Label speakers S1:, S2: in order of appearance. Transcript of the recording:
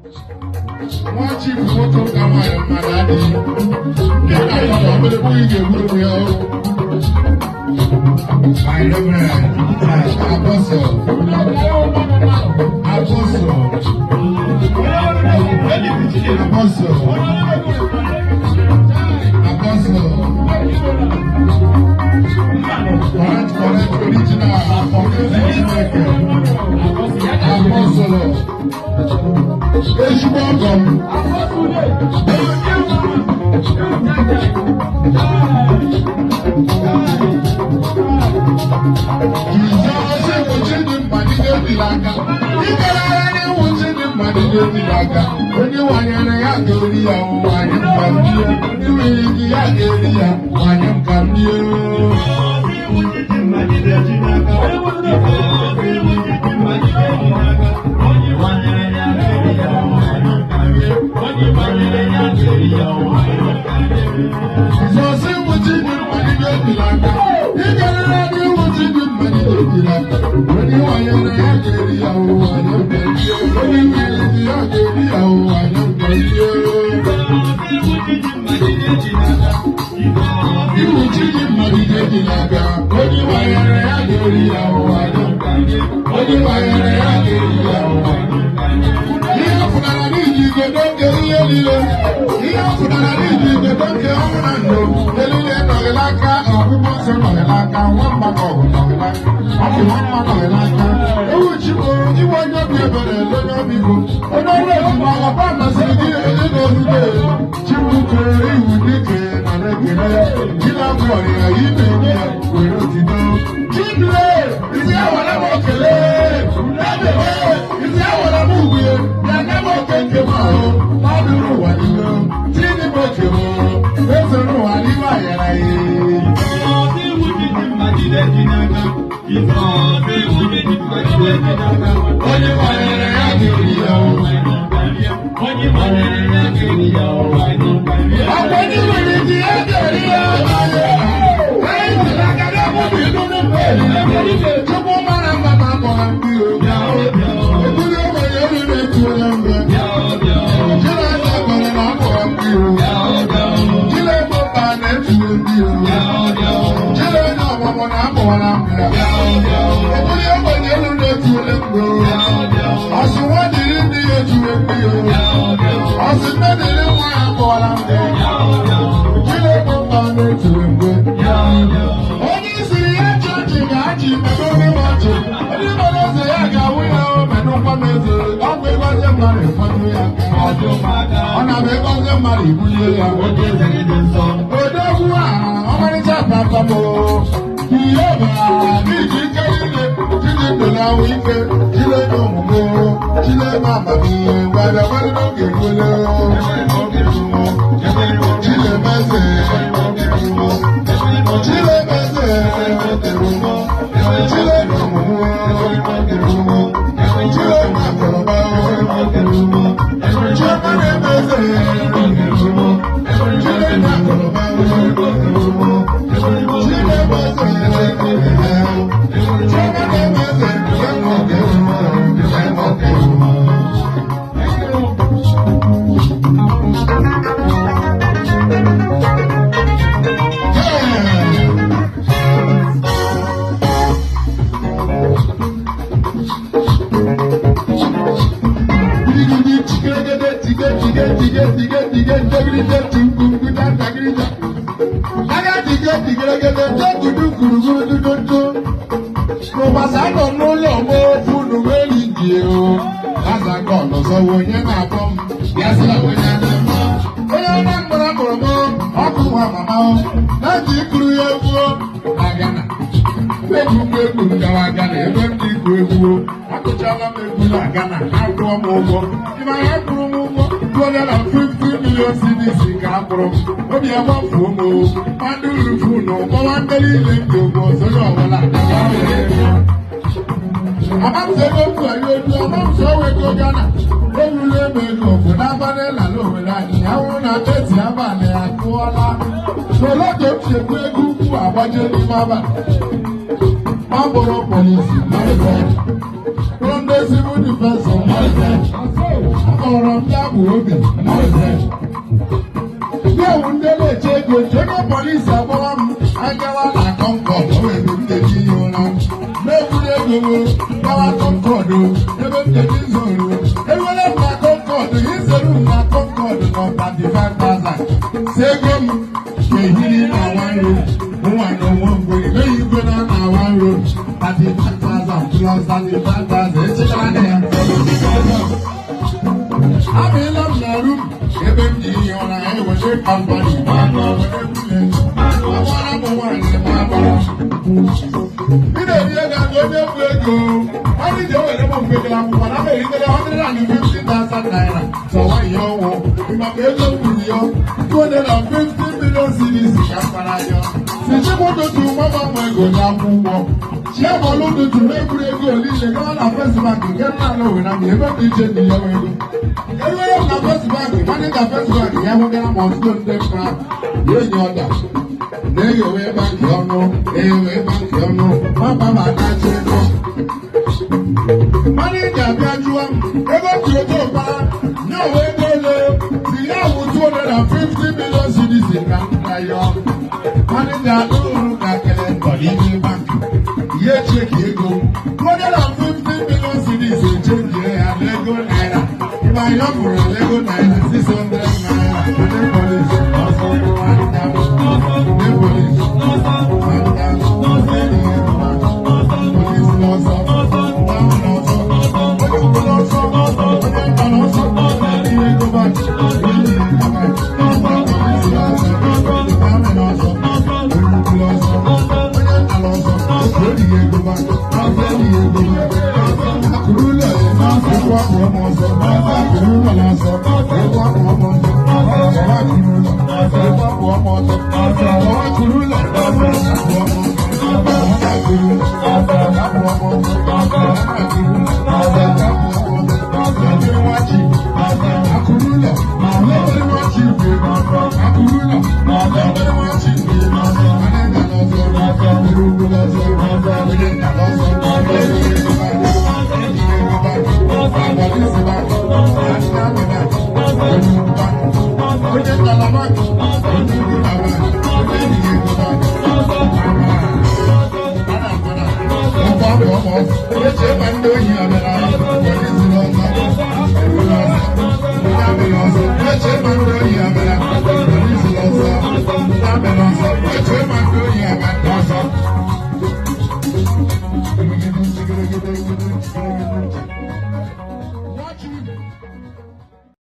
S1: Watch it, photo camera, and my daddy. Get out of the way you will be out. My reverend, Apostle. Correct, original, Apostle. Èṣù welcome. kọrọ m ya bụ obi ya wụ ndị na-eche ego nche ego polisi agbawa m agawa na kọnkọd o ebe m na-eji ihe ụra na-egburu ego m gawa kọnkọd ebe m na-eji nzoro ewere m na kọnkọd izere m na kọnkọd nọmba 35,000 si ego m ga-ehiri na wanro nwa na onwe mgbe emeghị igwe na wanro 35,000 plus 35,000 echekara ya abịala m na rum ebe m ji ihe ụra ewere kampani agbara m nwaanyị ma agbara ị na-eri ego aga onye bụ ego anyị ji ewere m mgbegara akwụkwọ na meritere 150,000 naira zọwa ihe ọnwụ maka ego kwuru ya 250 million cedis ka mkpara ya si chibụdụtụ mama m ego n'akwụ ụgwọ chiabolụdụtụ na-eburu ego olile gawa na First Bank nke nna ala owere m ebe dị iche ndị ya ego ewere m na First Bank manịja First Bank ya hụgara m ọtụtụ ndị mkpa ya enyi ọda na-egewe bankị ọnụ ewe bankị ọnụ maba ma kacha ego manịja bịa jụọ m ego tụrụ ụkpara nye owe ego ole si ya wụ 250 million cedis ka nna ya manịja ụrụ ka kele n'ime bankị ya echeki ego 250 million cedis echenjie ya n'ego naira ịma ya bụrụ ego naira 600 naira ndị polisi ọsọ